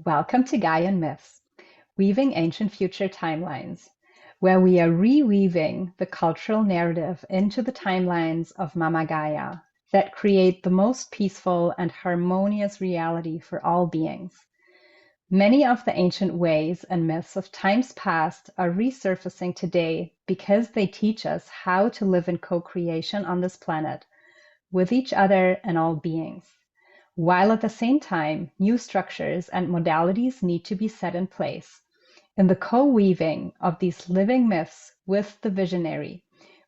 Welcome to Gaian Myths, weaving ancient future timelines, where we are reweaving the cultural narrative into the timelines of Mama Gaia that create the most peaceful and harmonious reality for all beings. Many of the ancient ways and myths of times past are resurfacing today because they teach us how to live in co-creation on this planet with each other and all beings. While at the same time, new structures and modalities need to be set in place. In the co-weaving of these living myths with the visionary,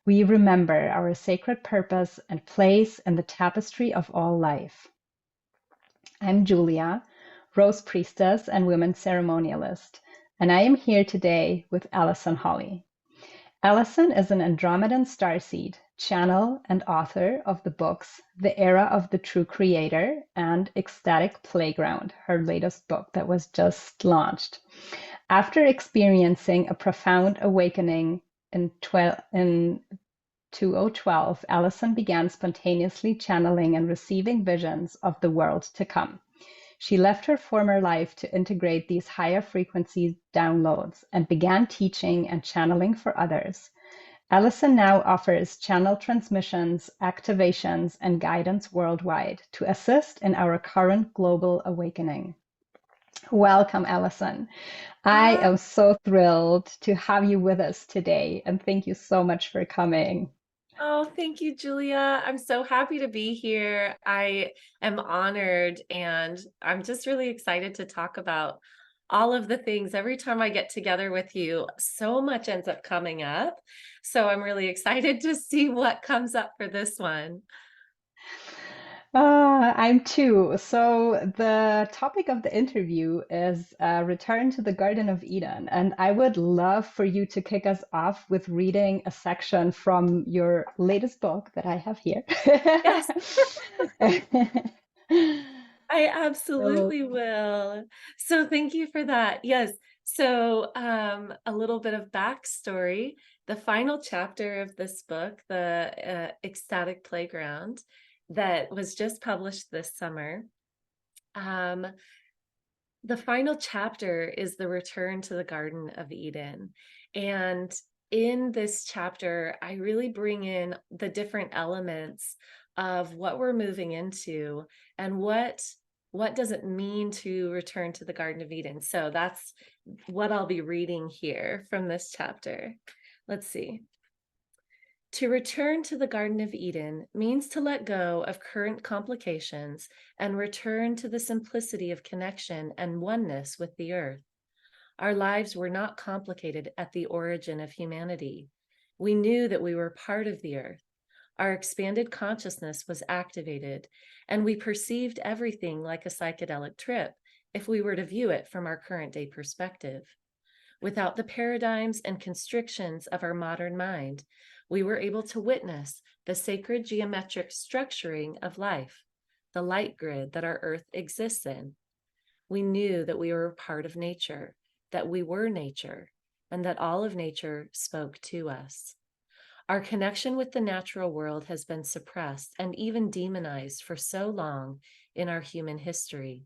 we remember our sacred purpose and place in the tapestry of all life. I'm Julia, Rose Priestess and Women Ceremonialist, and I am here today with Alison Holly. Alison is an Andromedan starseed, channel, and author of the books The Era of the True Creator and Ecstatic Playground, her latest book that was just launched. After experiencing a profound awakening in 2012, Alison began spontaneously channeling and receiving visions of the world to come. She left her former life to integrate these higher frequency downloads and began teaching and channeling for others. Alison now offers channel transmissions, activations, and guidance worldwide to assist in our current global awakening. Welcome, Alison. I Ah, am so thrilled to have you with us today, and thank you so much for coming. oh, thank you, Julia. I'm so happy to be here. I am honored and I'm just really excited to talk about all of the things. Every time I get together with you, so much ends up coming up. So I'm really excited to see what comes up for this one. I'm too. So, the topic of the interview is Return to the Garden of Eden. And I would love for you to kick us off with reading a section from your latest book that I have here. Yes, I So, absolutely will. So thank you for that. Yes. So a little bit of backstory. The final chapter of this book, the Ecstatic Playground, that was just published this summer. Um, the final chapter is the return to the Garden of Eden. And in this chapter, I really bring in the different elements of what we're moving into and what does it mean to return to the Garden of Eden. So that's what I'll be reading here from this chapter. Let's see. To return to the Garden of Eden means to let go of current complications and return to the simplicity of connection and oneness with the earth. Our lives were not complicated at the origin of humanity. We knew that we were part of the earth. Our expanded consciousness was activated, and we perceived everything like a psychedelic trip if we were to view it from our current day perspective. Without the paradigms and constrictions of our modern mind, we were able to witness the sacred geometric structuring of life, the light grid that our earth exists in. We knew that we were a part of nature, that we were nature, and that all of nature spoke to us. Our connection with the natural world has been suppressed and even demonized for so long in our human history,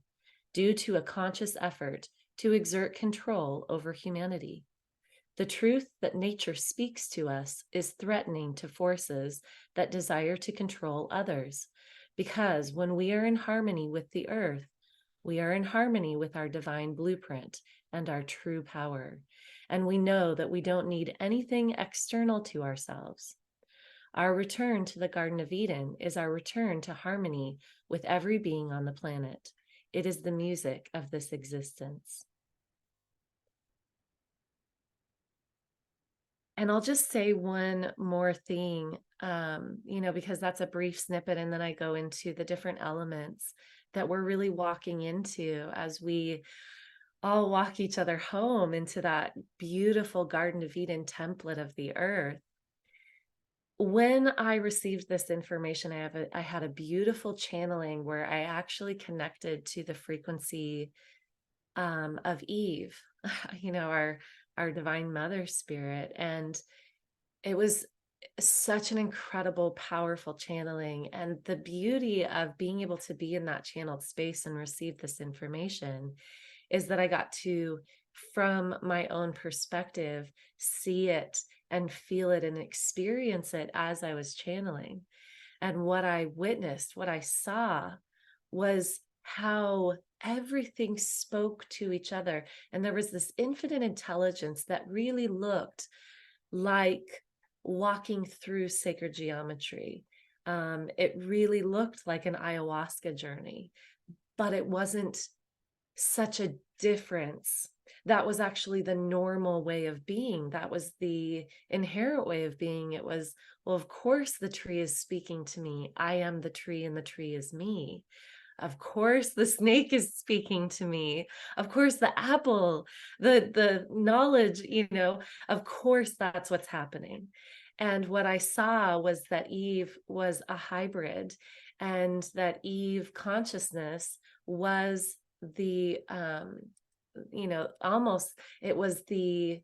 due to a conscious effort to exert control over humanity. The truth that nature speaks to us is threatening to forces that desire to control others, because when we are in harmony with the earth, we are in harmony with our divine blueprint and our true power. And we know that we don't need anything external to ourselves. Our return to the Garden of Eden is our return to harmony with every being on the planet. It is the music of this existence. And I'll just say one more thing, because that's a brief snippet, and then I go into the different elements that we're really walking into as we all walk each other home into that beautiful Garden of Eden template of the earth. When I received this information, I had a beautiful channeling where I actually connected to the frequency of Eve, our divine mother spirit, and it was such an incredible, powerful channeling. And the beauty of being able to be in that channeled space and receive this information is that I got to, from my own perspective, see it and feel it and experience it as I was channeling. And what I witnessed, what I saw, was how everything spoke to each other. And there was this infinite intelligence that really looked like walking through sacred geometry. It really looked like an ayahuasca journey, but it wasn't such a difference. That was actually the normal way of being. That was the inherent way of being. It was, well, of course, the tree is speaking to me. I am the tree, and the tree is me. Of course, the snake is speaking to me. Of course, the apple, the knowledge, of course, that's what's happening. And what I saw was that Eve was a hybrid, and that Eve consciousness was the almost, it was the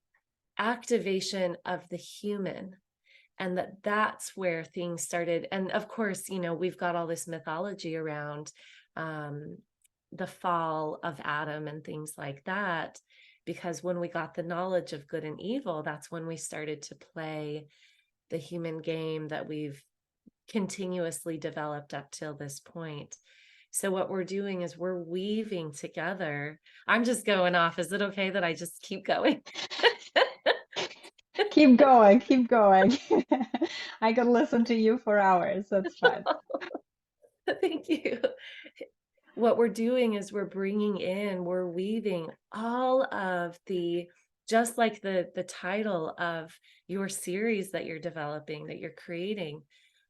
activation of the human, and that's where things started. And of course, we've got all this mythology around the fall of Adam and things like that, because when we got the knowledge of good and evil, that's when we started to play the human game that we've continuously developed up till this point. So what we're doing is we're weaving together. I'm just going off. Is it okay that I just keep going? Keep going, keep going. I could listen to you for hours. That's fine. Thank you. What we're doing is we're weaving all of just like the title of your series that you're developing, that you're creating,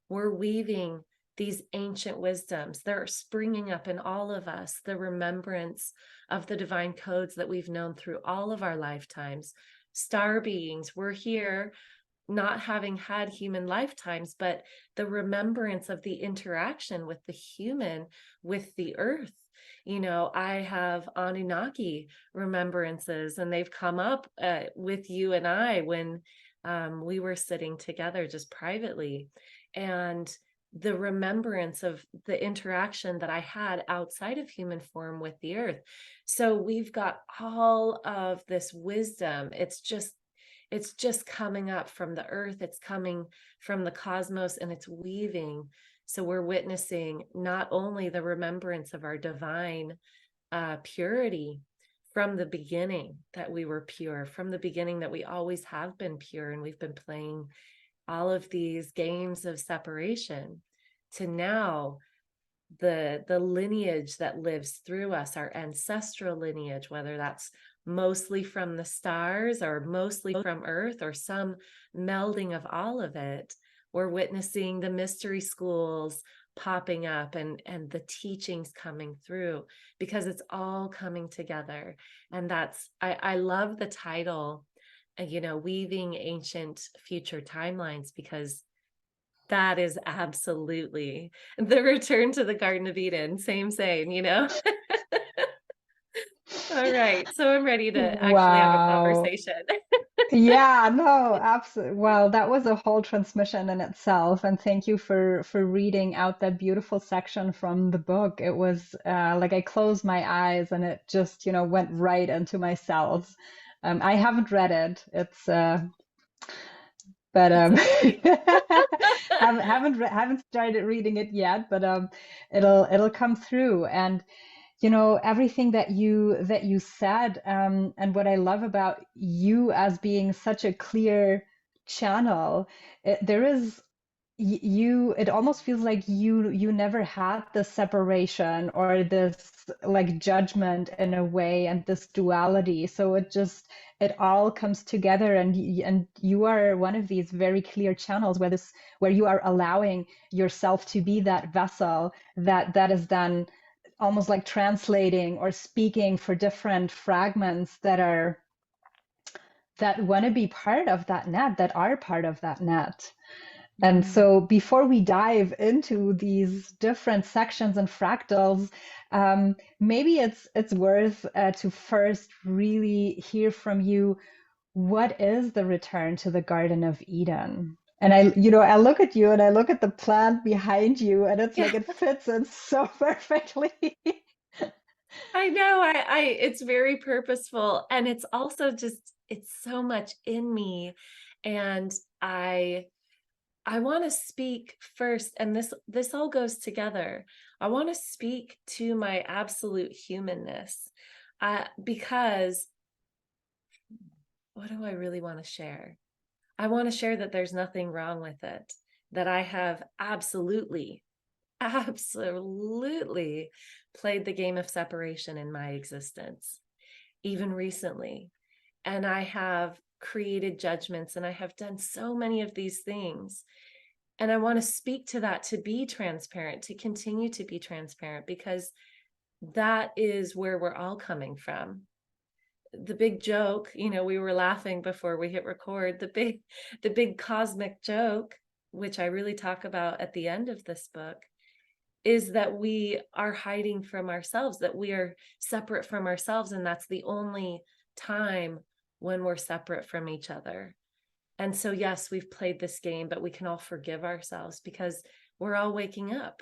we're weaving these ancient wisdoms. They're springing up in all of us, the remembrance of the divine codes that we've known through all of our lifetimes. Star beings, we're here not having had human lifetimes, but the remembrance of the interaction with the human, with the earth. I have Anunnaki remembrances, and they've come up with you and I when we were sitting together just privately. And the remembrance of the interaction that I had outside of human form with the earth. So we've got all of this wisdom. It's just coming up from the earth. It's coming from the cosmos, and it's weaving. So we're witnessing not only the remembrance of our divine purity from the beginning, that we were pure, from the beginning, that we always have been pure, and we've been playing all of these games of separation, to now the lineage that lives through us, our ancestral lineage, whether that's mostly from the stars or mostly from earth or some melding of all of it. We're witnessing the mystery schools popping up, and the teachings coming through, because it's all coming together. And I love the title, weaving ancient future timelines, because that is absolutely the return to the Garden of Eden. Same. All right. So I'm ready to actually have a Wow. conversation. Yeah, no, absolutely. Well, that was a whole transmission in itself, and thank you for reading out that beautiful section from the book. It was like I closed my eyes and it just, went right into my cells. I haven't read it. It's but It's okay. haven't started reading it yet, but it'll come through. And everything that you said, and what I love about you as being such a clear channel, there is you it almost feels like you never had this separation or this like judgment in a way, and this duality. So it all comes together, and you are one of these very clear channels where you are allowing yourself to be that vessel that is then almost like translating or speaking for different fragments that want to be part of that net, that are part of that net. And Mm. so before we dive into these different sections and fractals, maybe it's worth to first really hear from you, what is the return to the Garden of Eden? And I look at you and I look at the plant behind you, and it's Yeah. like it fits in so perfectly. I know, it's very purposeful, and it's also just it's so much in me, and I wanna speak first, and this all goes together. I wanna speak to my absolute humanness, because what do I really wanna share? I wanna share that there's nothing wrong with it, that I have absolutely, absolutely played the game of separation in my existence, even recently. And I have created judgments and I have done so many of these things. And I want to speak to that, to be transparent, to continue to be transparent, because that is where we're all coming from. The big joke, we were laughing before we hit record, the big cosmic joke, which I really talk about at the end of this book, is that we are hiding from ourselves, that we are separate from ourselves, and that's the only time when we're separate from each other. And so, yes, we've played this game, but we can all forgive ourselves because we're all waking up.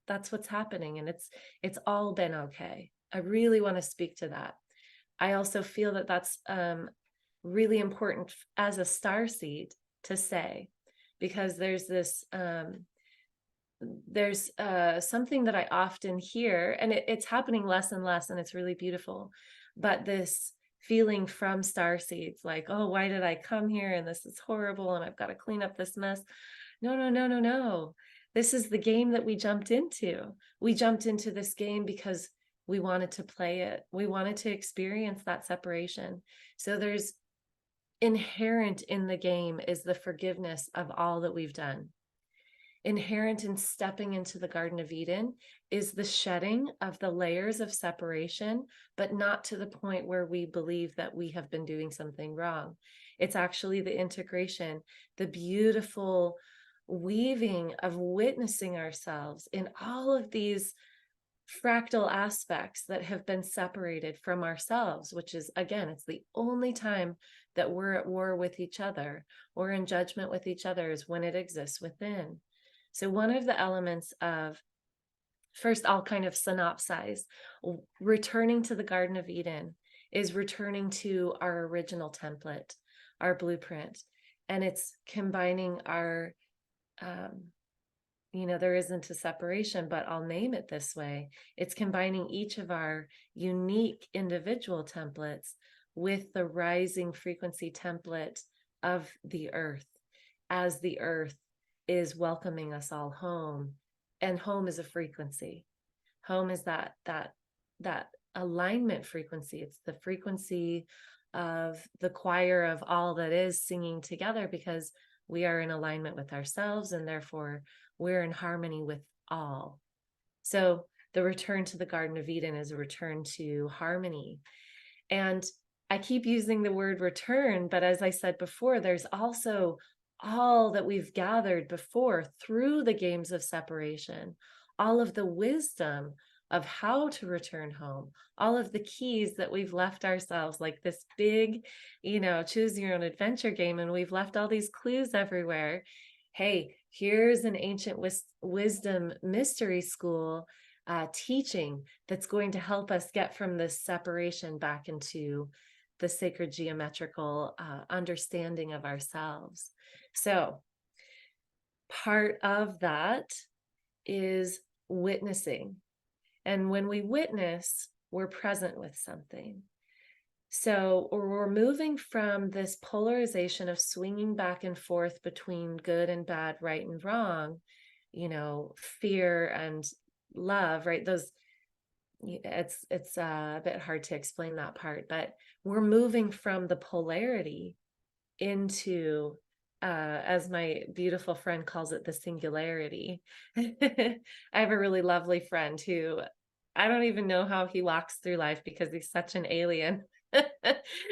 That's what's happening, and it's all been okay. I really want to speak to that. I also feel that that's really important as a star seed to say, because there's something that I often hear, and it's happening less and less, and it's really beautiful. But this feeling from star seeds, like, oh, why did I come here? And this is horrible, and I've got to clean up this mess. No, no, no, no, no. This is the game that we jumped into. We jumped into this game because we wanted to play it. We wanted to experience that separation. So there's inherent in the game is the forgiveness of all that we've done. Inherent in stepping into the Garden of Eden is the shedding of the layers of separation, but not to the point where we believe that we have been doing something wrong. It's actually the integration, the beautiful weaving of witnessing ourselves in all of these fractal aspects that have been separated from ourselves, which is, again, it's the only time that we're at war with each other or in judgment with each other is when it exists within. So one of the elements of, first, I'll kind of synopsize. Returning to the Garden of Eden is returning to our original template, our blueprint, and it's combining our, there isn't a separation, but I'll name it this way. It's combining each of our unique individual templates with the rising frequency template of the earth, as the earth is welcoming us all home. And home is a frequency. Home is that alignment frequency. It's the frequency of the choir of all that is singing together, because we are in alignment with ourselves, and therefore we're in harmony with all. So the return to the Garden of Eden is a return to harmony. And I keep using the word return, but as I said before, there's also all that we've gathered before through the games of separation, all of the wisdom of how to return home, all of the keys that we've left ourselves, like this big, choose your own adventure game, and we've left all these clues everywhere. Hey, here's an ancient wisdom mystery school teaching that's going to help us get from this separation back into the sacred geometrical understanding of ourselves. So part of that is witnessing. And when we witness, we're present with something. So we're moving from this polarization of swinging back and forth between good and bad, right and wrong, fear and love, right? It's a bit hard to explain that part, but we're moving from the polarity into, as my beautiful friend calls it, the singularity. I have a really lovely friend who I don't even know how he walks through life because he's such an alien.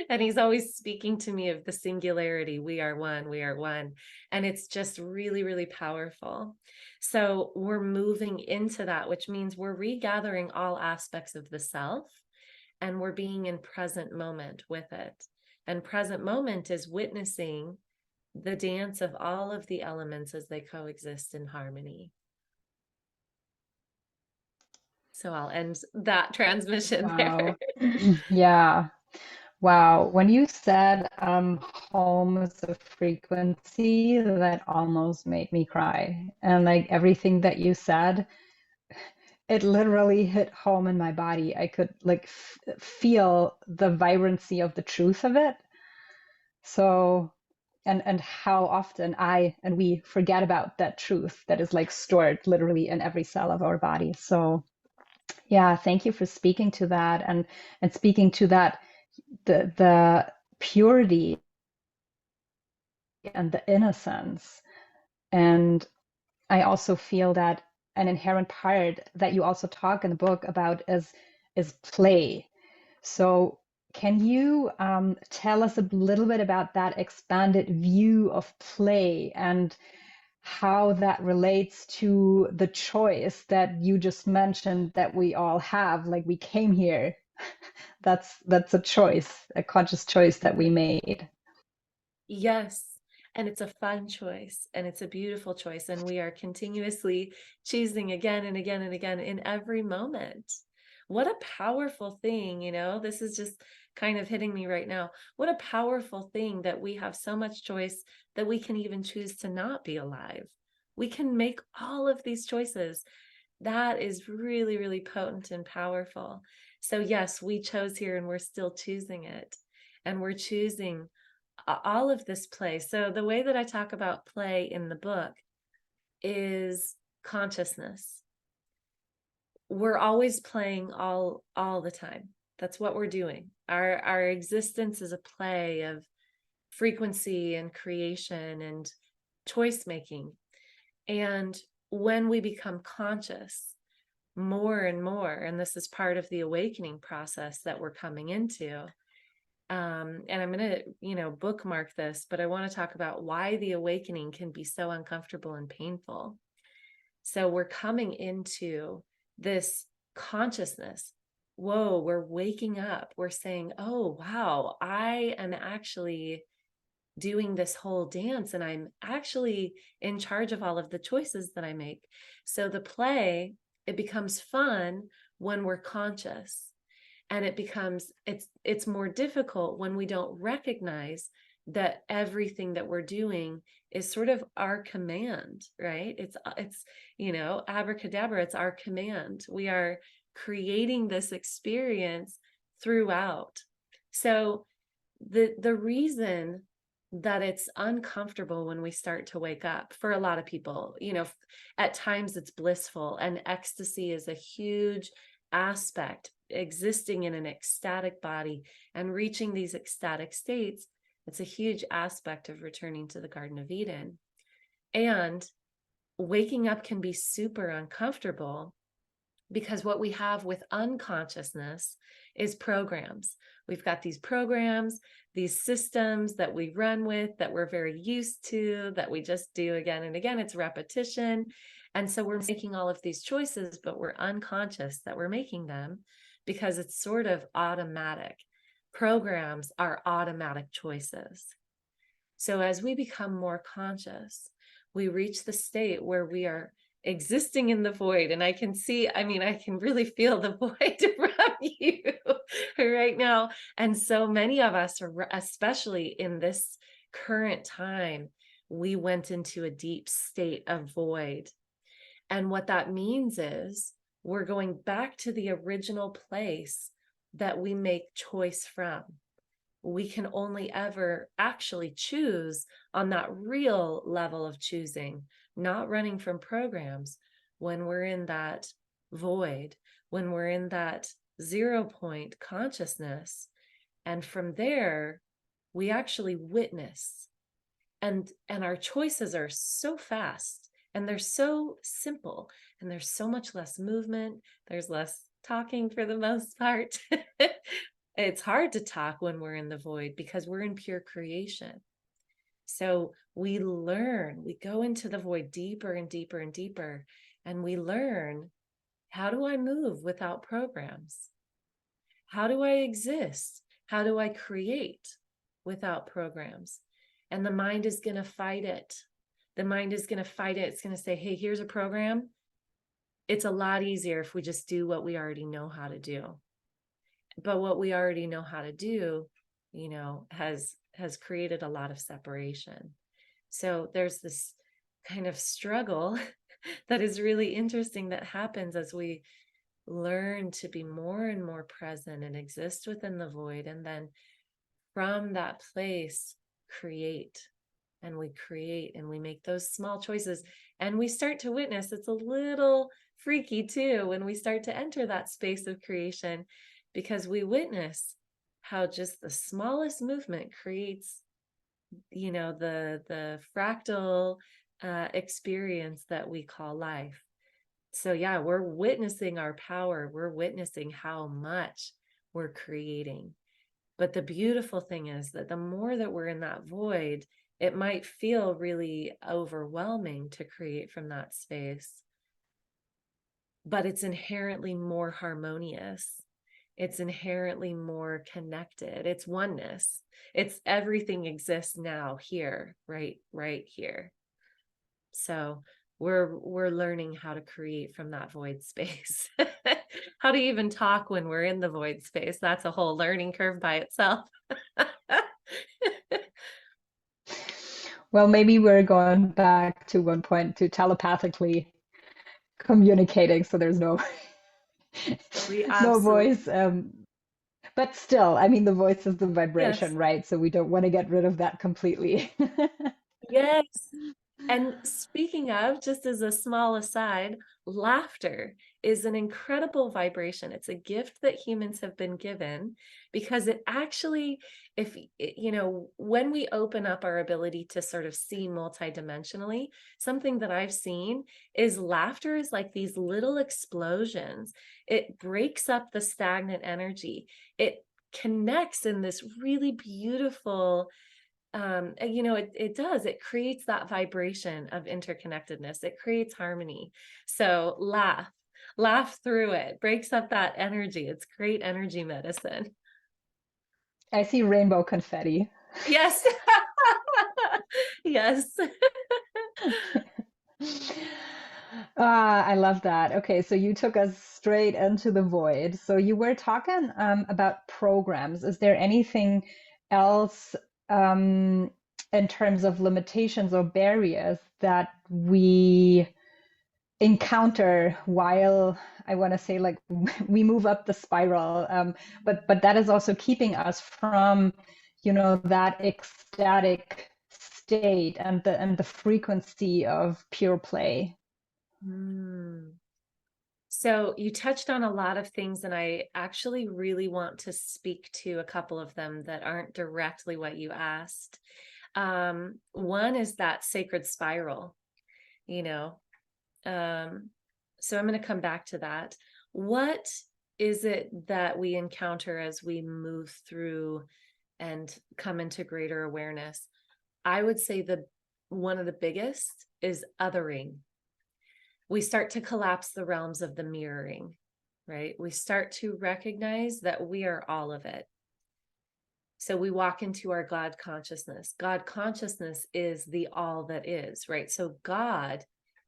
And he's always speaking to me of the singularity. We are one, we are one. And it's just really, really powerful. So we're moving into that, which means we're regathering all aspects of the self, and we're being in present moment with it. And present moment is witnessing the dance of all of the elements as they coexist in harmony. So I'll end that transmission there. Wow. Yeah. Wow. When you said home is a frequency, that almost made me cry. And like everything that you said, it literally hit home in my body. I could like f feel the vibrancy of the truth of it. So, and how often I and we forget about that truth that is like stored literally in every cell of our body. So, yeah, thank you for speaking to that and speaking to that the purity and the innocence. And I also feel that an inherent part that you also talk in the book about is play. So can you tell us a little bit about that expanded view of play and how that relates to the choice that you just mentioned that we all have? Like we came here. That's a choice, a conscious choice that we made. Yes. And it's a fun choice and it's a beautiful choice. And we are continuously choosing again and again and again in every moment. What a powerful thing, you know, this is just kind of hitting me right now. What a powerful thing that we have so much choice that we can even choose to not be alive. We can make all of these choices. That is really, really potent and powerful. So, yes, we chose here and we're still choosing it. And we're choosing all of this play. So the way that I talk about play in the book is consciousness. We're always playing all the time. That's what we're doing. Our existence is a play of frequency and creation and choice making. And when we become conscious more and more, and this is part of the awakening process that we're coming into, and I'm going to, bookmark this, but I want to talk about why the awakening can be so uncomfortable and painful. So we're coming into this consciousness. Whoa, we're waking up. We're saying, oh, wow, I am actually doing this whole dance and I'm actually in charge of all of the choices that I make. So the play, it becomes fun when we're conscious, and it's more difficult when we don't recognize that everything that we're doing is sort of our command, right? It's abracadabra, it's our command. We are creating this experience throughout. So the reason that it's uncomfortable when we start to wake up for a lot of people, at times it's blissful, and ecstasy is a huge aspect. Existing in an ecstatic body and reaching these ecstatic states, it's a huge aspect of returning to the Garden of Eden. And waking up can be super uncomfortable because what we have with unconsciousness is programs. We've got these programs, these systems that we run with, that we're very used to, that we just do again and again. It's repetition. And so we're making all of these choices, but we're unconscious that we're making them because it's sort of automatic. Programs are automatic choices. So as we become more conscious, we reach the state where we are existing in the void. And I can really feel the void from you right now. And so many of us, especially in this current time, we went into a deep state of void. And what that means is we're going back to the original place that we make choice from. We can only ever actually choose on that real level of choosing, not running from programs, when we're in that void, when we're in that 0 point consciousness. And from there, we actually witness. And our choices are so fast and they're so simple, and there's so much less movement. There's less talking for the most part. It's hard to talk when we're in the void because we're in pure creation. So we learn, we go into the void deeper and deeper and deeper, and we learn, how do I move without programs? How do I exist? How do I create without programs? And the mind is going to fight it. The mind is going to fight it. It's going to say, hey, here's a program. it's a lot easier if we just do what we already know how to do. But what we already know how to do, has created a lot of separation. So there's this kind of struggle that is really interesting that happens as we learn to be more and more present and exist within the void. And then from that place, create. And we create and we make those small choices. And we start to witness. It's a little freaky too when we start to enter that space of creation, because we witness how just the smallest movement creates, the fractal experience that we call life. So yeah, we're witnessing our power. We're witnessing how much we're creating. But the beautiful thing is that the more that we're in that void, it might feel really overwhelming to create from that space, but it's inherently more harmonious. It's inherently more connected. It's oneness. It's everything exists now, here, right here. So we're learning how to create from that void space. How to even talk when we're in the void space. That's a whole learning curve by itself. Well, maybe we're going back to one point to telepathically communicating, so there's no We no absolutely, voice. But still, I mean, the voice is the yes. vibration, right? So we don't want to get rid of that completely. Yes. And speaking of, just as a small aside, laughter is an incredible vibration. It's a gift that humans have been given because it actually, when we open up our ability to sort of see multidimensionally, something that I've seen is laughter is like these little explosions. It breaks up the stagnant energy. It connects in this really beautiful, it does, it creates that vibration of interconnectedness. It creates harmony. So laugh through it, breaks up that energy. It's great energy medicine. I see rainbow confetti. Yes. Yes. I love that. Okay, so you took us straight into the void. So you were talking about programs. Is there anything else in terms of limitations or barriers that we encounter while I want to say like we move up the spiral, but that is also keeping us from, that ecstatic state and the frequency of pure play. Mm. So you touched on a lot of things, and I actually really want to speak to a couple of them that aren't directly what you asked. One is that sacred spiral, you know. So I'm going to come back to that. What is it that we encounter as we move through and come into greater awareness? I would say one of the biggest is othering. We start to collapse the realms of the mirroring, right? We start to recognize that we are all of it. So we walk into our God consciousness. God consciousness is the all that is, right? So God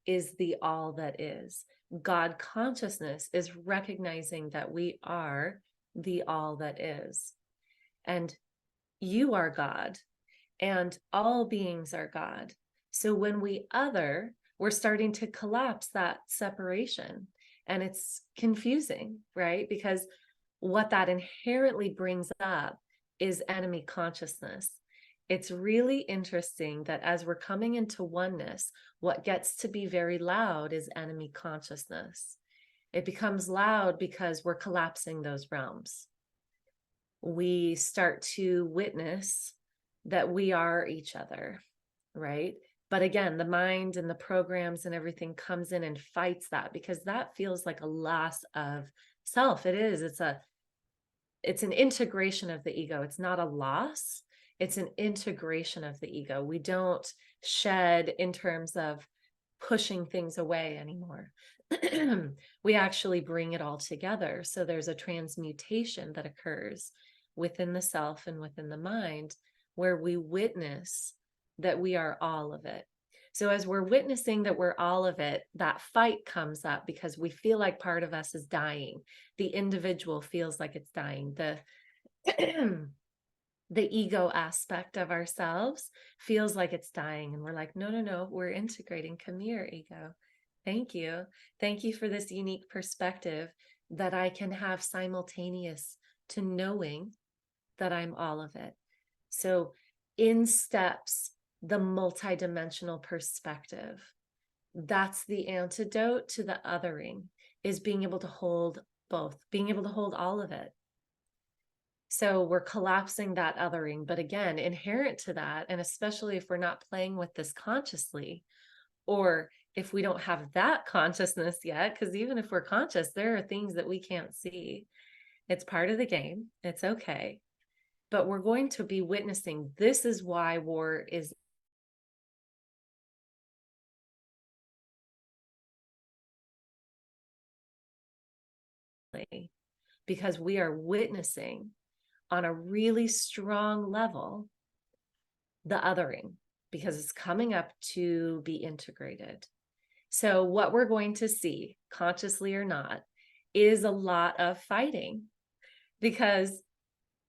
is the all that is. God consciousness is recognizing that we are the all that is. And you are God, and all beings are God. So when we other, we're starting to collapse that separation. And it's confusing, right? Because what that inherently brings up is enemy consciousness. It's really interesting that as we're coming into oneness, what gets to be very loud is enemy consciousness. It becomes loud because we're collapsing those realms. We start to witness that we are each other, right? But again, the mind and the programs and everything comes in and fights that, because that feels like a loss of self. It is. It's an integration of the ego. It's not a loss. It's an integration of the ego. We don't shed in terms of pushing things away anymore. We actually bring it all together. So there's a transmutation that occurs within the self and within the mind, where we witness that we are all of it. So as we're witnessing that we're all of it, that fight comes up because we feel like part of us is dying. The individual feels like it's dying. The the ego aspect of ourselves feels like it's dying. And we're like, no, no, no, we're integrating. Come here, ego. Thank you. Thank you for this unique perspective that I can have simultaneous to knowing that I'm all of it. So in steps the multidimensional perspective. That's the antidote to the othering, is being able to hold both, being able to hold all of it. So we're collapsing that othering. But again, inherent to that, and especially if we're not playing with this consciously, or if we don't have that consciousness yet, because even if we're conscious, there are things that we can't see. It's part of the game. It's okay. But we're going to be witnessing. This is why war is because we are witnessing on a really strong level the othering, because it's coming up to be integrated. So what we're going to see, consciously or not, is a lot of fighting, because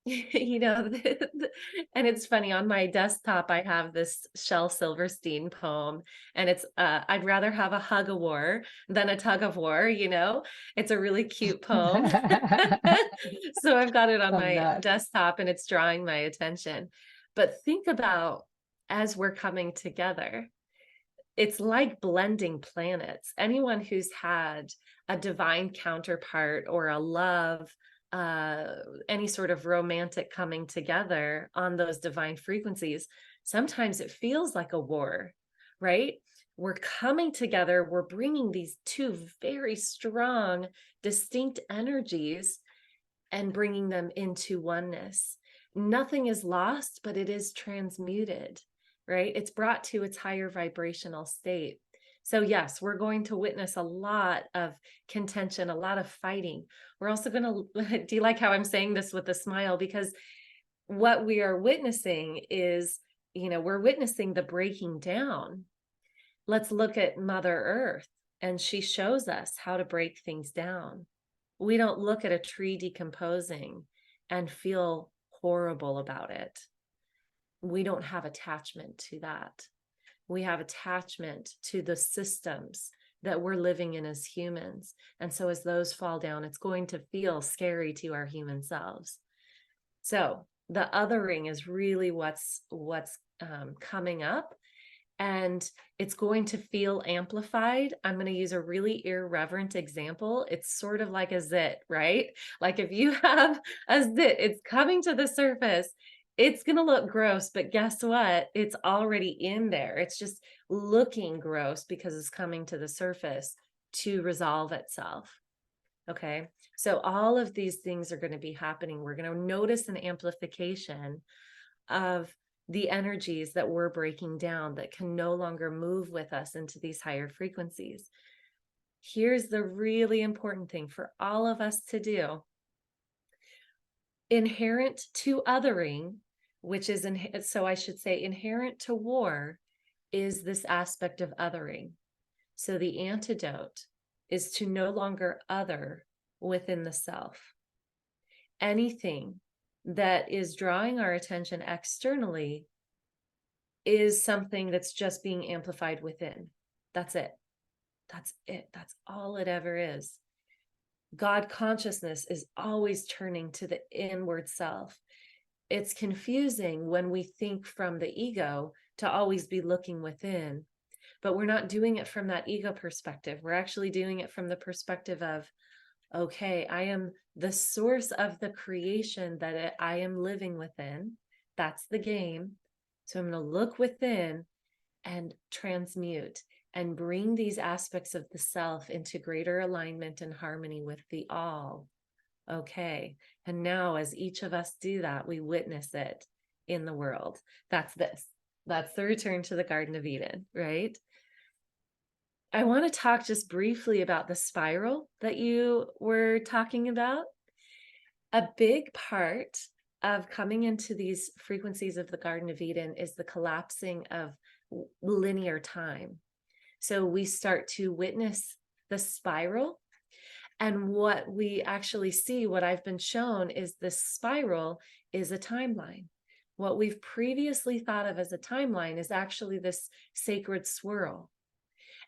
and it's funny, on my desktop I have this Shel Silverstein poem, and it's I'd rather have a hug of war than a tug of war. It's a really cute poem. So I've got it on Love my that. desktop and it's drawing my attention. But think about, as we're coming together, it's like blending planets. Anyone who's had a divine counterpart or a love, any sort of romantic coming together on those divine frequencies, sometimes it feels like a war, right? We're coming together, we're bringing these two very strong, distinct energies and bringing them into oneness. Nothing is lost, but it is transmuted, right? It's brought to its higher vibrational state. So yes, we're going to witness a lot of contention, a lot of fighting. We're also going to, do you like how I'm saying this with a smile? Because what we are witnessing is, we're witnessing the breaking down. Let's look at Mother Earth, and she shows us how to break things down. We don't look at a tree decomposing and feel horrible about it. We don't have attachment to that. We have attachment to the systems that we're living in as humans. And so as those fall down, it's going to feel scary to our human selves. So the othering is really what's coming up. And it's going to feel amplified. I'm going to use a really irreverent example. It's sort of like a zit, right? Like if you have a zit, it's coming to the surface. It's going to look gross, but guess what? It's already in there. It's just looking gross because it's coming to the surface to resolve itself. Okay. So all of these things are going to be happening. We're going to notice an amplification of the energies that we're breaking down that can no longer move with us into these higher frequencies. Here's the really important thing for all of us to do. Inherent to othering, which is, so I should say inherent to war, is this aspect of othering. So the antidote is to no longer other within the self. Anything that is drawing our attention externally is something that's just being amplified within. That's it. That's it. That's all it ever is. God consciousness is always turning to the inward self. It's confusing when we think from the ego to always be looking within, but we're not doing it from that ego perspective. We're actually doing it from the perspective of, okay, I am the source of the creation that I am living within. That's the game. So I'm going to look within and transmute and bring these aspects of the self into greater alignment and harmony with the all. Okay. And now as each of us do that, we witness it in the world. That's this. That's the return to the Garden of Eden, right? I want to talk just briefly about the spiral that you were talking about. A big part of coming into these frequencies of the Garden of Eden is the collapsing of linear time. So we start to witness the spiral. And what we actually see, what I've been shown, is this spiral is a timeline. What we've previously thought of as a timeline is actually this sacred swirl.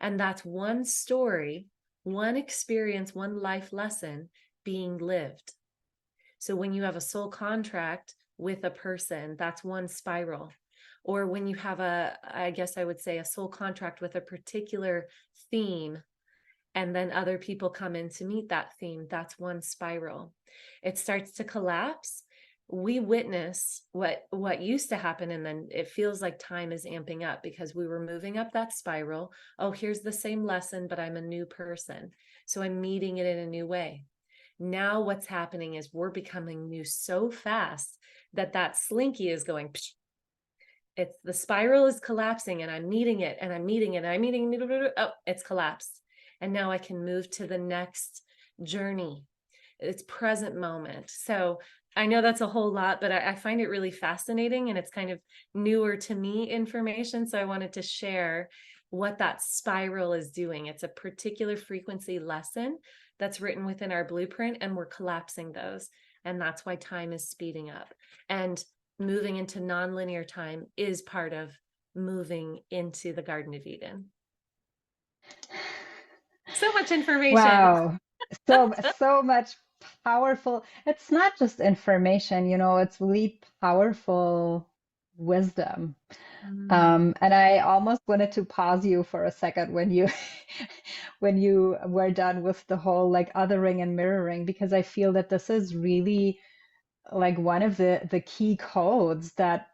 And that's one story, one experience, one life lesson being lived. So when you have a soul contract with a person, that's one spiral. Or when you have I guess I would say, a soul contract with a particular theme, and then other people come in to meet that theme, that's one spiral. It starts to collapse. We witness what used to happen, and then it feels like time is amping up because we were moving up that spiral. Oh, here's the same lesson, but I'm a new person, so I'm meeting it in a new way. Now what's happening is we're becoming new so fast that slinky is going psh. It's the spiral is collapsing, and I'm meeting it, and I'm meeting it, and I'm meeting it. Oh, it's collapsed. And now I can move to the next journey. It's present moment. So I know that's a whole lot, but I find it really fascinating, and it's kind of newer to me information. So I wanted to share what that spiral is doing. It's a particular frequency lesson that's written within our blueprint, and we're collapsing those. And that's why time is speeding up. And moving into nonlinear time is part of moving into the Garden of Eden. So much information. Wow. So much powerful. It's not just information, it's really powerful wisdom. And I almost wanted to pause you for a second when you when you were done with the whole like othering and mirroring, because I feel that this is really like one of the key codes that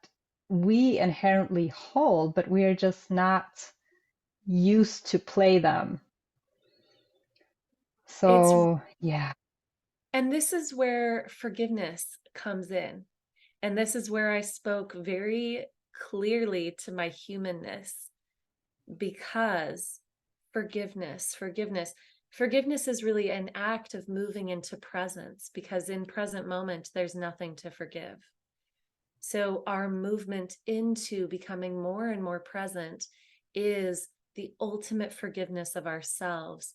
we inherently hold, but we are just not used to play them. It's So, yeah. And this is where forgiveness comes in. And this is where I spoke very clearly to my humanness, because forgiveness is really an act of moving into presence, because in present moment, there's nothing to forgive. So our movement into becoming more and more present is the ultimate forgiveness of ourselves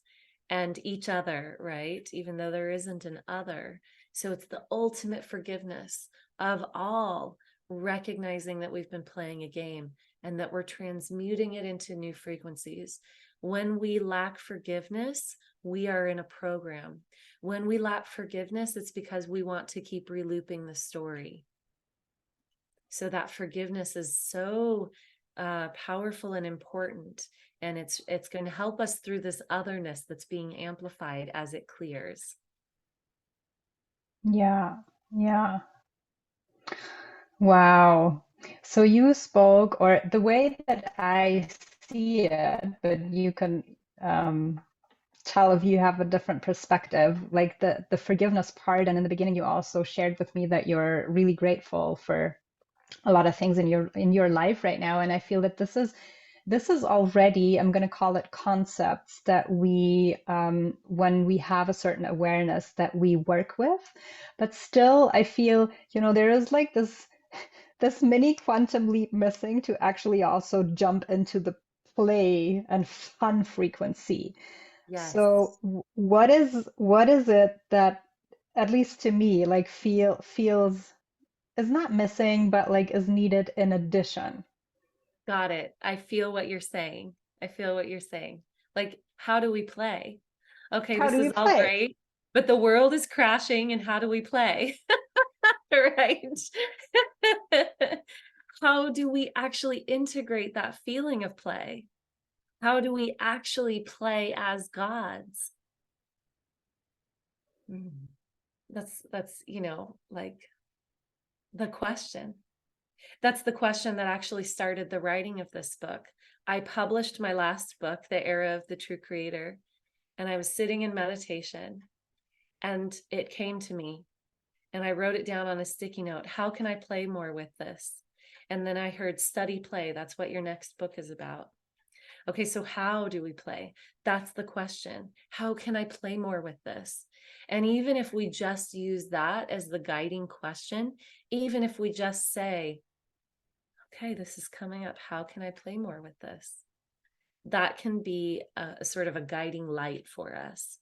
and each other, right? Even though there isn't an other. So it's the ultimate forgiveness of all, recognizing that we've been playing a game and that we're transmuting it into new frequencies. When we lack forgiveness, we are in a program. When we lack forgiveness, it's because we want to keep relooping the story. So that forgiveness is so powerful and important, and it's going to help us through this otherness that's being amplified as it clears. Yeah. Yeah. Wow. So you spoke, or the way that I see it, but you can tell if you have a different perspective, like the forgiveness part. And in the beginning, you also shared with me that you're really grateful for a lot of things in your life right now. And I feel that this is already, I'm going to call it concepts that we, when we have a certain awareness that we work with, but still I feel, there is like this mini quantum leap missing to actually also jump into the play and fun frequency. Yes. So what is it that, at least to me, like feels is not missing, but like is needed in addition? Got it. I feel what you're saying. I feel what you're saying. Like, how do we play? Okay, How this do we is all play? great, but the world is crashing, and how do we play? Right? How do we actually integrate that feeling of play? How do we actually play as gods? That's like the question. That's the question that actually started the writing of this book. I published my last book, The Era of the True Creator, and I was sitting in meditation, and it came to me, and I wrote it down on a sticky note. How can I play more with this? And then I heard study play. That's what your next book is about. Okay, so how do we play? That's the question. How can I play more with this? And even if we just use that as the guiding question, even if we just say, okay, this is coming up. How can I play more with this? That can be a sort of a guiding light for us.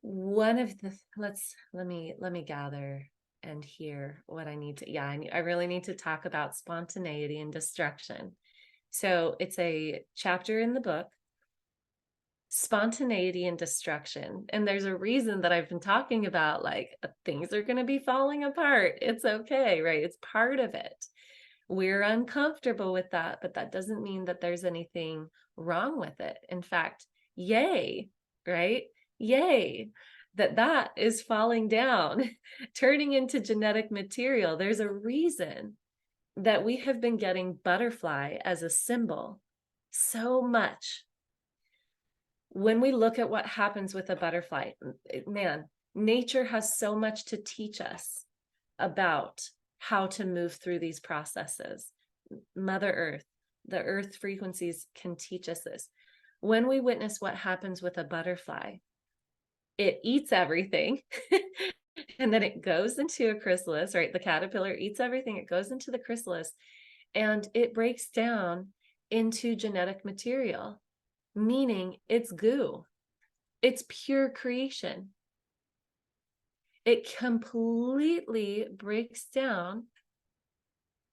One of the, let me gather and hear what I need to, I really need to talk about spontaneity and destruction. So it's a chapter in the book, spontaneity and destruction. And there's a reason that I've been talking about, like, things are going to be falling apart. It's okay, right? It's part of it. We're uncomfortable with that, but that doesn't mean that there's anything wrong with it. In fact, yay, right? Yay, that is falling down, turning into genetic material. There's a reason that we have been getting butterfly as a symbol so much. When we look at what happens with a butterfly, man, nature has so much to teach us about how to move through these processes. Mother Earth, the earth frequencies can teach us this. When we witness what happens with a butterfly, it eats everything and then it goes into a chrysalis, right? The caterpillar eats everything, it goes into the chrysalis, and it breaks down into genetic material, meaning it's goo. It's pure creation. It completely breaks down,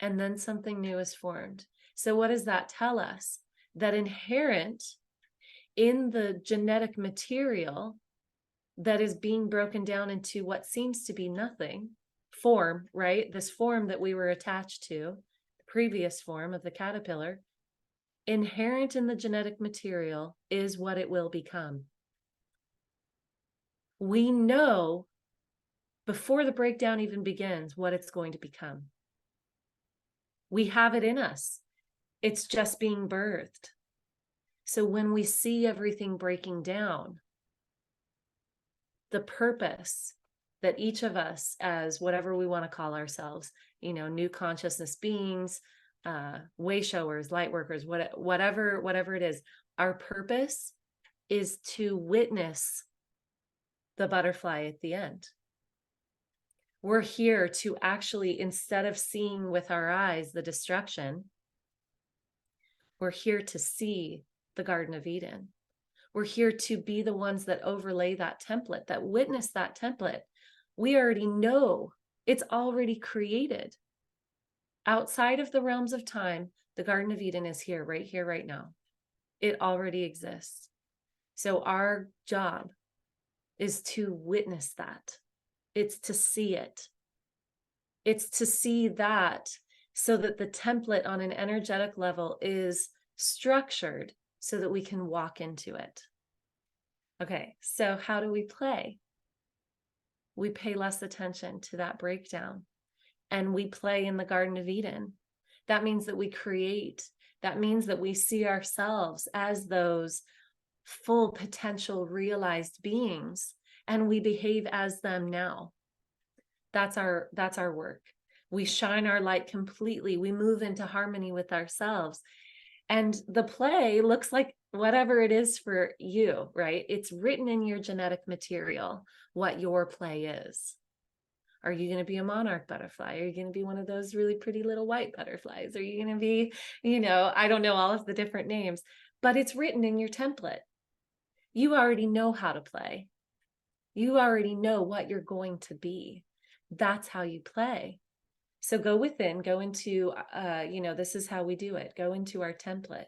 and then something new is formed. So what does that tell us? That inherent in the genetic material that is being broken down into what seems to be nothing, form, right? This form that we were attached to, the previous form of the caterpillar, inherent in the genetic material is what it will become. We know before the breakdown even begins what it's going to become. We have it in us. It's just being birthed. So when we see everything breaking down, the purpose that each of us, as whatever we want to call ourselves, new consciousness beings, way showers, light workers, whatever it is, our purpose is to witness the butterfly at the end. We're here to actually, instead of seeing with our eyes the destruction, we're here to see the Garden of Eden. We're here to be the ones that overlay that template, that witness that template. We already know it's already created. Outside of the realms of time, the Garden of Eden is here, right now. It already exists. So our job is to witness that. It's to see it. It's to see that so that the template on an energetic level is structured so that we can walk into it. Okay, so how do we play? We pay less attention to that breakdown and we play in the Garden of Eden. That means that we create. That means that we see ourselves as those full potential realized beings and we behave as them now. That's our work. We shine our light completely. We move into harmony with ourselves. And the play looks like whatever it is for you, right? It's written in your genetic material what your play is. Are you going to be a monarch butterfly? Are you going to be one of those really pretty little white butterflies? Are you going to be, I don't know all of the different names, but it's written in your template. You already know how to play. You already know what you're going to be. That's how you play. So go within, go into, this is how we do it. Go into our template.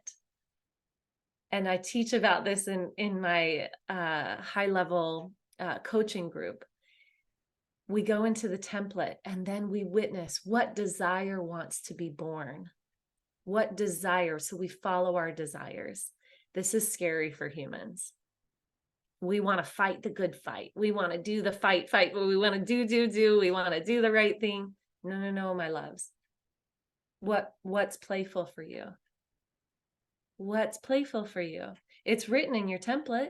And I teach about this in my high level coaching group. We go into the template and then we witness what desire wants to be born. What desire? So we follow our desires. This is scary for humans. We want to fight the good fight. We want to do the fight, but we want to do. We want to do the right thing. No, my loves. What's playful for you? What's playful for you? It's written in your template.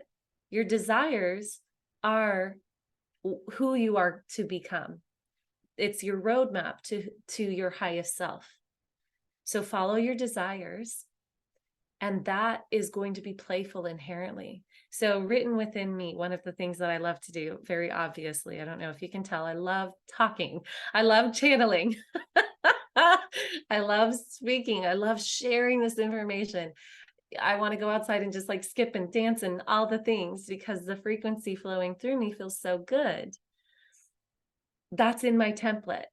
Your desires are who you are to become. It's your roadmap to your highest self. So follow your desires, and that is going to be playful inherently. So written within me, one of the things that I love to do, very obviously, I don't know if you can tell, I love talking. I love channeling. I love speaking. I love sharing this information. I want to go outside and just like skip and dance and all the things because the frequency flowing through me feels so good. That's in my template,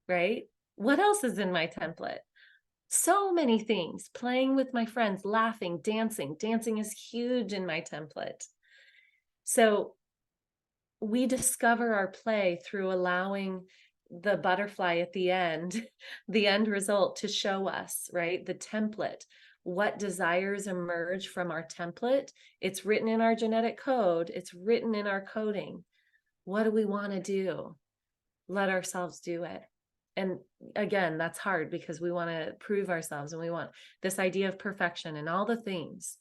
right? What else is in my template? So many things. Playing with my friends, laughing, dancing. Dancing is huge in my template. So we discover our play through allowing the butterfly at the end, the end result to show us, right? The template, what desires emerge from our template. It's written in our genetic code, it's written in our coding. What do we want to do? Let ourselves do it. And again, that's hard because we want to prove ourselves and we want this idea of perfection and all the things.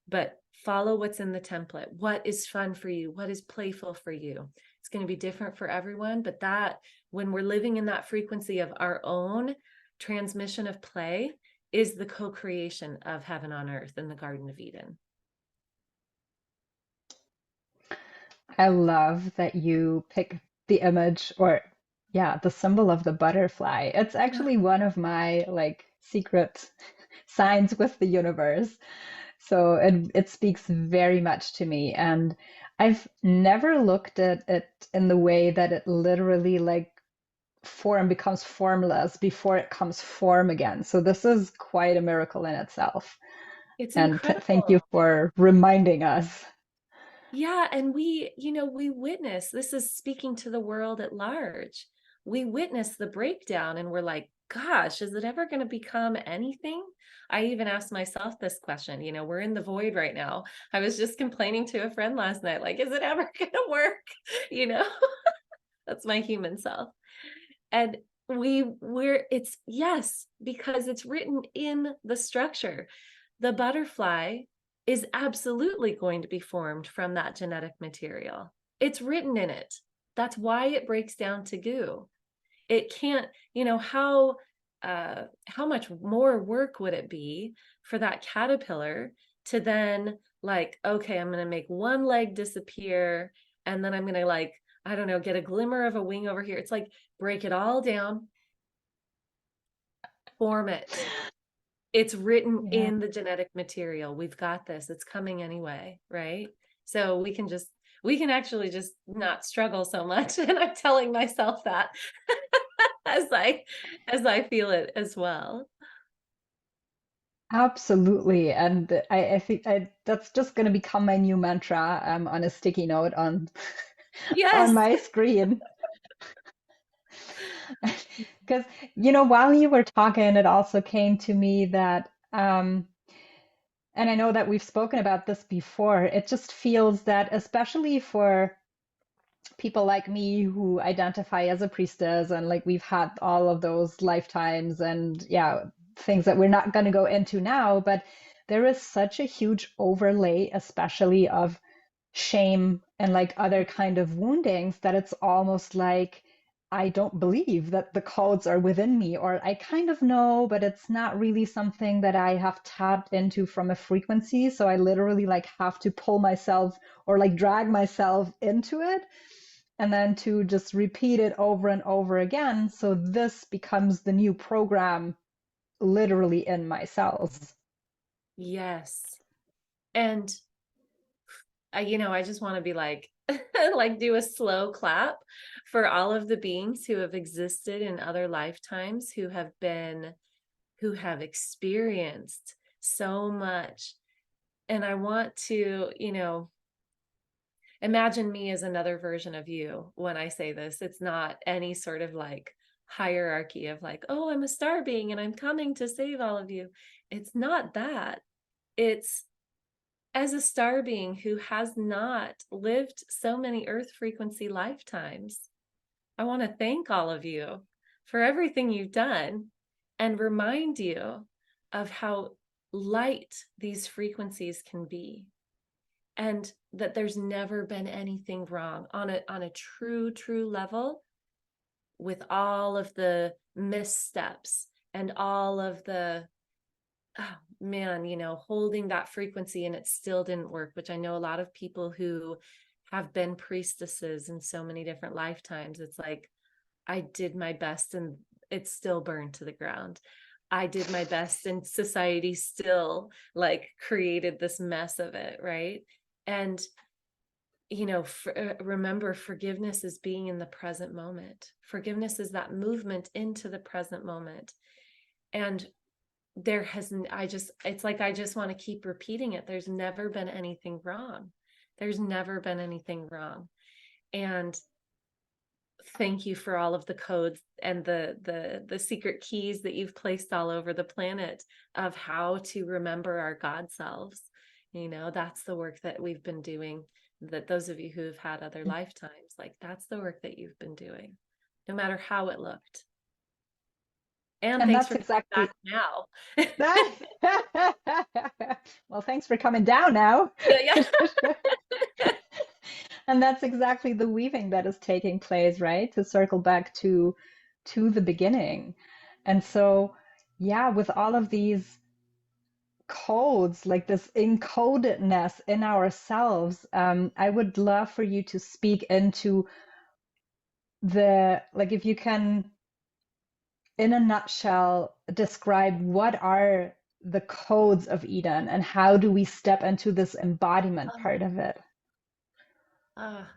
But follow what's in the template. What is fun for you? What is playful for you? It's going to be different for everyone, but that when we're living in that frequency of our own transmission of play is the co-creation of heaven on earth in the Garden of Eden. I love that you pick the image or yeah, the symbol of the butterfly. It's Yeah. actually one of my like secret signs with the universe. So it speaks very much to me. And I've never looked at it in the way that it literally like form becomes formless before it comes form again. So this is quite a miracle in itself. It's And thank you incredible. for reminding us. Yeah, and we witness, this is speaking to the world at large. We witness the breakdown and we're like, gosh, is it ever going to become anything? I even asked myself this question, we're in the void right now. I was just complaining to a friend last night, like, is it ever going to work? You know, that's my human self. And it's yes, because it's written in the structure. The butterfly is absolutely going to be formed from that genetic material. It's written in it. That's why it breaks down to goo. It can't, how much more work would it be for that caterpillar to then like, okay, I'm going to make one leg disappear and then I'm going to like, I don't know, get a glimmer of a wing over here. It's like break it all down, form it. It's written Yeah. in the genetic material. We've got this. It's coming anyway, right? So we can actually just not struggle so much. And I'm telling myself that as I feel it as well. Absolutely. And I think that's just going to become my new mantra on a sticky note on on Yes. my screen. Because, while you were talking, it also came to me that, and I know that we've spoken about this before, it just feels that, especially for people like me who identify as a priestess and like we've had all of those lifetimes and yeah, things that we're not going to go into now, but there is such a huge overlay, especially of shame and like other kind of woundings that it's almost like I don't believe that the codes are within me, or I kind of know, but it's not really something that I have tapped into from a frequency. So I literally like have to pull myself or like drag myself into it and then to just repeat it over and over again. So this becomes the new program literally in my cells. Yes. And I just want to be like, like do a slow clap for all of the beings who have existed in other lifetimes, who have experienced so much. And I want to, imagine me as another version of you when I say this. It's not any sort of like hierarchy of like, oh, I'm a star being and I'm coming to save all of you. It's not that. It's as a star being who has not lived so many earth frequency lifetimes, I want to thank all of you for everything you've done and remind you of how light these frequencies can be, and that there's never been anything wrong on a true level with all of the missteps and all of the, oh man, holding that frequency and it still didn't work, which I know a lot of people who have been priestesses in so many different lifetimes. It's like, I did my best and it's still burned to the ground. I did my best and society still like created this mess of it, right? And remember, forgiveness is being in the present moment. Forgiveness is that movement into the present moment. And it's like I just want to keep repeating it. There's never been anything wrong. There's never been anything wrong. And thank you for all of the codes and the secret keys that you've placed all over the planet of how to remember our God selves. That's the work that we've been doing, that those of you who have had other lifetimes, like that's the work that you've been doing, no matter how it looked. And And thanks that's for coming exactly back now. well, thanks for coming down now. Yeah. And that's exactly the weaving that is taking place, right? To circle back to the beginning. And so, yeah, with all of these codes, like this encodedness in ourselves, I would love for you to speak into like if you can, in a nutshell, describe what are the codes of Eden and how do we step into this embodiment part of it?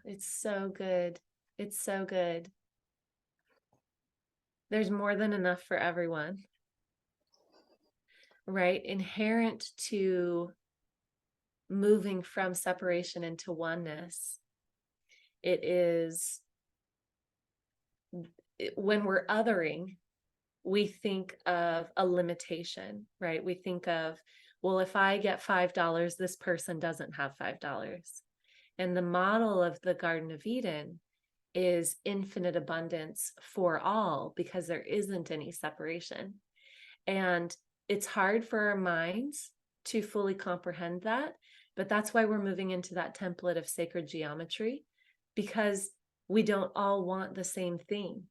It's so good. It's so good. There's more than enough for everyone, right? Inherent to moving from separation into oneness, it is when we're othering, we think of a limitation, right? We think of, well, if I get $5, this person doesn't have $5. And the model of the Garden of Eden is infinite abundance for all because there isn't any separation. And it's hard for our minds to fully comprehend that, but that's why we're moving into that template of sacred geometry, because we don't all want the same thing.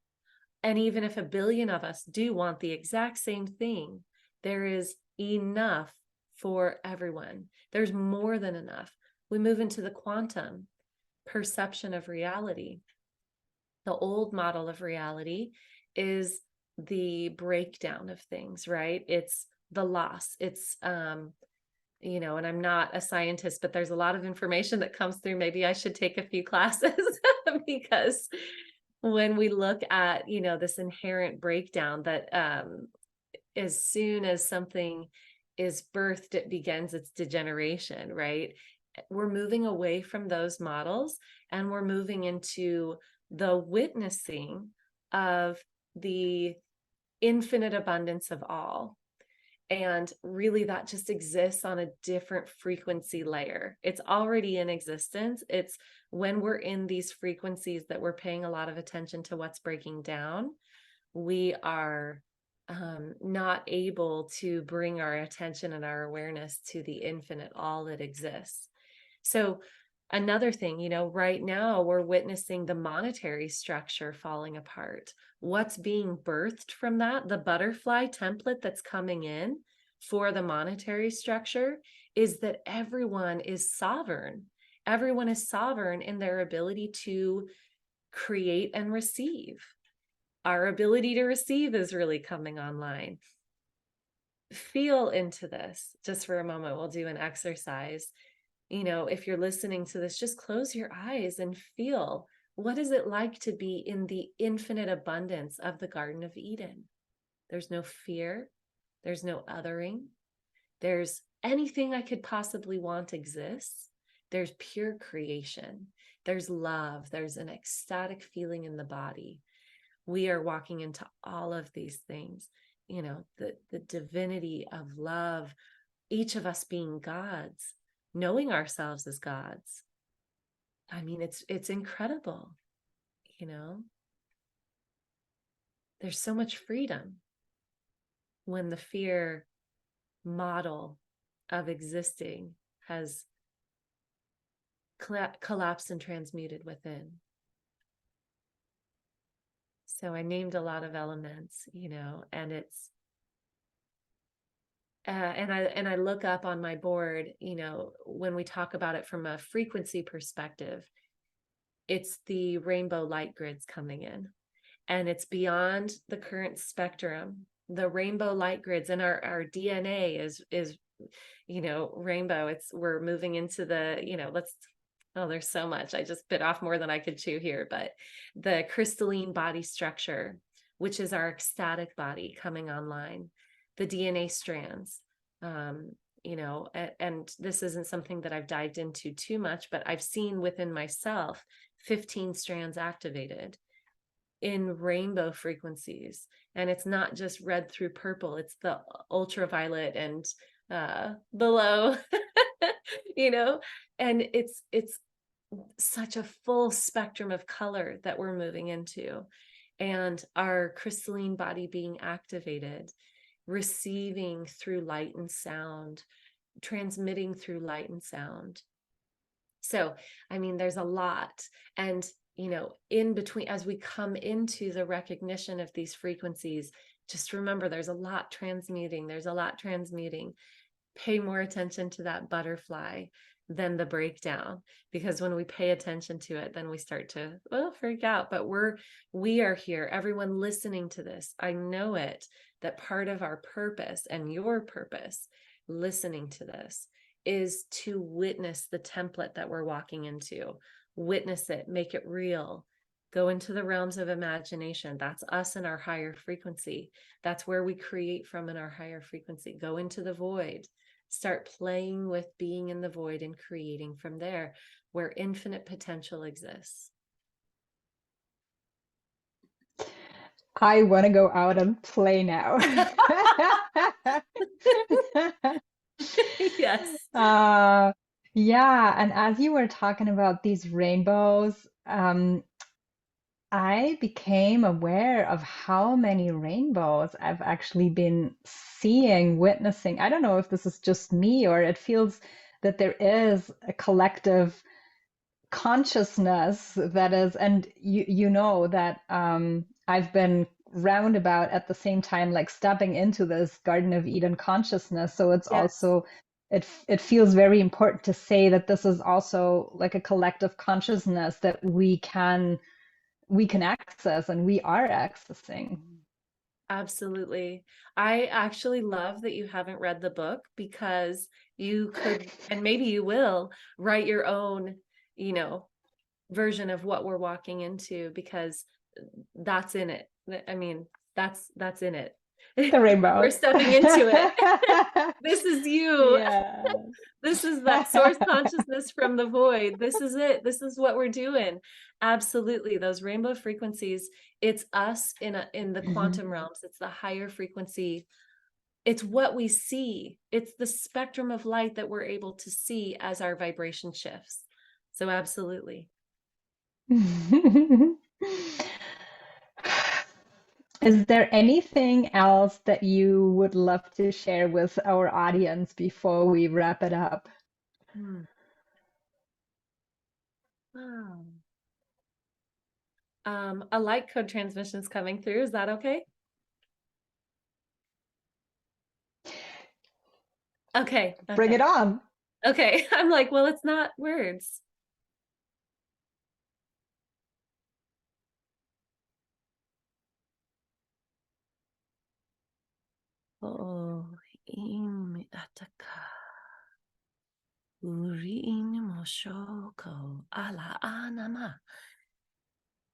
And even if 1 billion of us do want the exact same thing, there is enough for everyone. There's more than enough. We move into the quantum perception of reality. The old model of reality is the breakdown of things, right? It's the loss. It's, and I'm not a scientist, but there's a lot of information that comes through. Maybe I should take a few classes because when we look at, this inherent breakdown that as soon as something is birthed, it begins its degeneration, right? We're moving away from those models and we're moving into the witnessing of the infinite abundance of all. And really that just exists on a different frequency layer. It's already in existence. It's when we're in these frequencies that we're paying a lot of attention to what's breaking down. We are not able to bring our attention and our awareness to the infinite, all that exists. So another thing, right now we're witnessing the monetary structure falling apart. What's being birthed from that, the butterfly template that's coming in for the monetary structure, is that everyone is sovereign. Everyone is sovereign in their ability to create and receive. Our ability to receive is really coming online. Feel into this just for a moment. We'll do an exercise. If you're listening to this, just close your eyes and feel, what is it like to be in the infinite abundance of the Garden of Eden? There's no fear. There's no othering. There's anything I could possibly want exists. There's pure creation. There's love. There's an ecstatic feeling in the body. We are walking into all of these things, the divinity of love, each of us being gods, knowing ourselves as gods. I mean, it's incredible, There's so much freedom when the fear model of existing has collapsed and transmuted within. So I named a lot of elements, and it's and I look up on my board, when we talk about it from a frequency perspective, it's the rainbow light grids coming in. and it's beyond the current spectrum. The rainbow light grids, and our DNA is rainbow. We're moving into the, oh, there's so much. I just bit off more than I could chew here, but the crystalline body structure, which is our ecstatic body coming online, the DNA strands, and this isn't something that I've dived into too much, but I've seen within myself 15 strands activated in rainbow frequencies. And it's not just red through purple, it's the ultraviolet and below, and it's such a full spectrum of color that we're moving into, and our crystalline body being activated, receiving through light and sound, transmitting through light and sound. So, I mean, there's a lot. And, in between, as we come into the recognition of these frequencies, just remember there's a lot transmuting. There's a lot transmuting. Pay more attention to that butterfly than the breakdown, because when we pay attention to it, then we start to freak out. But we are here, everyone listening to this, I know it, that part of our purpose and your purpose listening to this is to witness the template that we're walking into. Witness it, make it real, go into the realms of imagination. That's us in our higher frequency. That's where we create from in our higher frequency. Go into the void. Start playing with being in the void and creating from there, where infinite potential exists. I want to go out and play now. Yes. Yeah, and as you were talking about these rainbows, I became aware of how many rainbows I've actually been seeing, witnessing. I don't know if this is just me, or it feels that there is a collective consciousness that is, and you know that I've been roundabout at the same time, like stepping into this Garden of Eden consciousness. So it's Yes. also, it feels very important to say that this is also like a collective consciousness that we can access, and we are accessing. Absolutely. I actually love that you haven't read the book, because you could, and maybe you will, write your own, version of what we're walking into, because that's in it. I mean, that's in it. The We're rainbows. stepping into it. This is you. Yeah. This is that source consciousness from the void. This is it. This is what we're doing. Absolutely. Those rainbow frequencies, it's us in the quantum realms. It's the higher frequency. It's what we see. It's the spectrum of light that we're able to see as our vibration shifts. So absolutely. Is there anything else that you would love to share with our audience before we wrap it up? Wow. A light code transmission is coming through. Is that okay? Okay. Bring it on. Okay. I'm like, well, it's not words. Oh, imi ataka. Uri ini moshoko ala anama.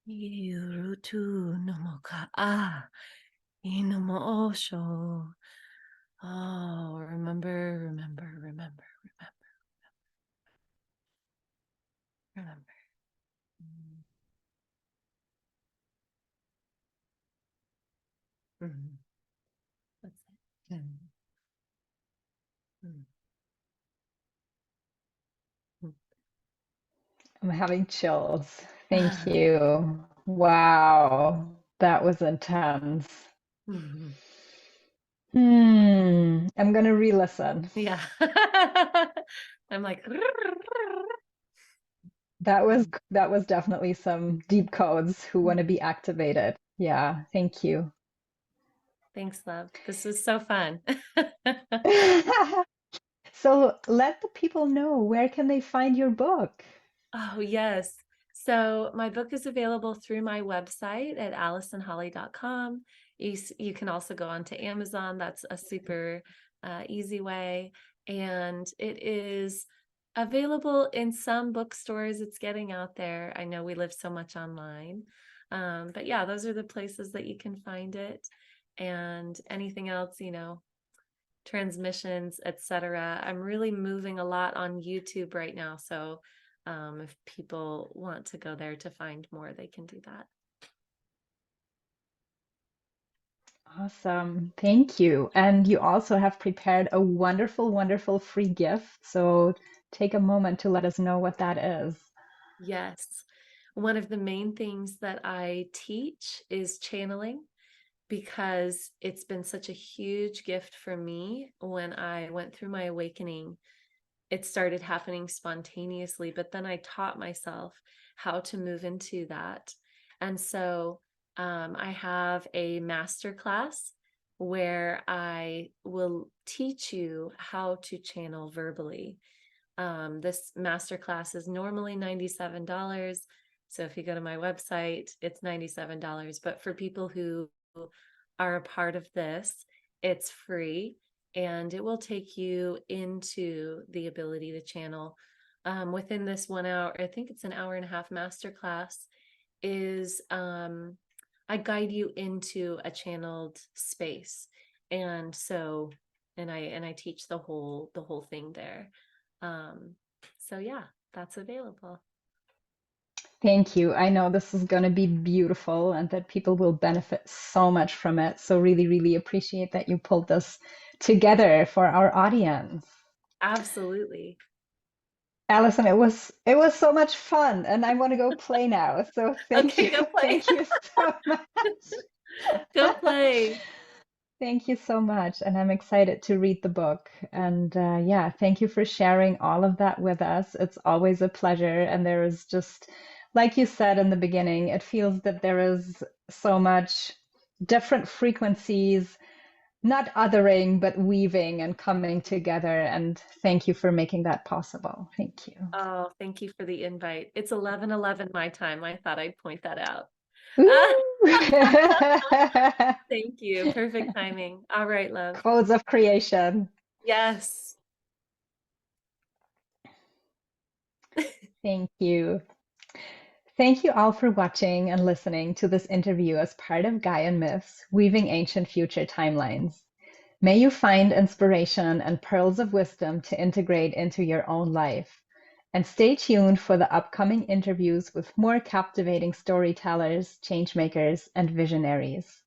Yurutu nomoka a inumo osho. Oh, remember, remember, remember, remember, remember. Mm-hmm. That's it. Mm-hmm. I'm having chills. Thank you. Wow, that was intense. Mm-hmm. I'm gonna re-listen. Yeah. I'm like, That was definitely some deep codes who want to be activated. Yeah, thank you. thanks, love. This was so fun. So let the people know, where can they find your book? Oh, yes. So my book is available through my website at AlisonHolly.com. You can also go onto Amazon. That's a super easy way. And it is available in some bookstores. It's getting out there. I know we live so much online. But yeah, those are the places that you can find it. And anything else, transmissions, etc. I'm really moving a lot on YouTube right now. So if people want to go there to find more, they can do that. Awesome. Thank you. And you also have prepared a wonderful, wonderful free gift. So take a moment to let us know what that is. Yes. One of the main things that I teach is channeling because it's been such a huge gift for me when I went through my awakening. It started happening spontaneously, but then I taught myself how to move into that. And so I have a master class where I will teach you how to channel verbally. This master class is normally $97. So if you go to my website, it's $97. But for people who are a part of this, it's free and it will take you into the ability to channel. Within this 1 hour, I think it's an hour and a half masterclass, is I guide you into a channeled space. And so, and I teach the whole thing there. So yeah, that's available. Thank you. I know this is going to be beautiful and that people will benefit so much from it. So really, really appreciate that you pulled this together for our audience. Absolutely. Allison, it was so much fun and I want to go play now. So thank Okay, you. go play. Thank you so Go much. play. Thank you so much. And I'm excited to read the book. And yeah, thank you for sharing all of that with us. It's always a pleasure. And there is just, like you said in the beginning, it feels that there is so much different frequencies, not othering, but weaving and coming together. And thank you for making that possible. Thank you. Oh, thank you for the invite. It's 11:11 my time. I thought I'd point that out. Ah, Ooh. thank you. Perfect timing. All right, love. Codes of creation. Yes. Thank you. Thank you all for watching and listening to this interview as part of Gaian Myths, Weaving Ancient Future Timelines. May you find inspiration and pearls of wisdom to integrate into your own life. And stay tuned for the upcoming interviews with more captivating storytellers, changemakers, and visionaries.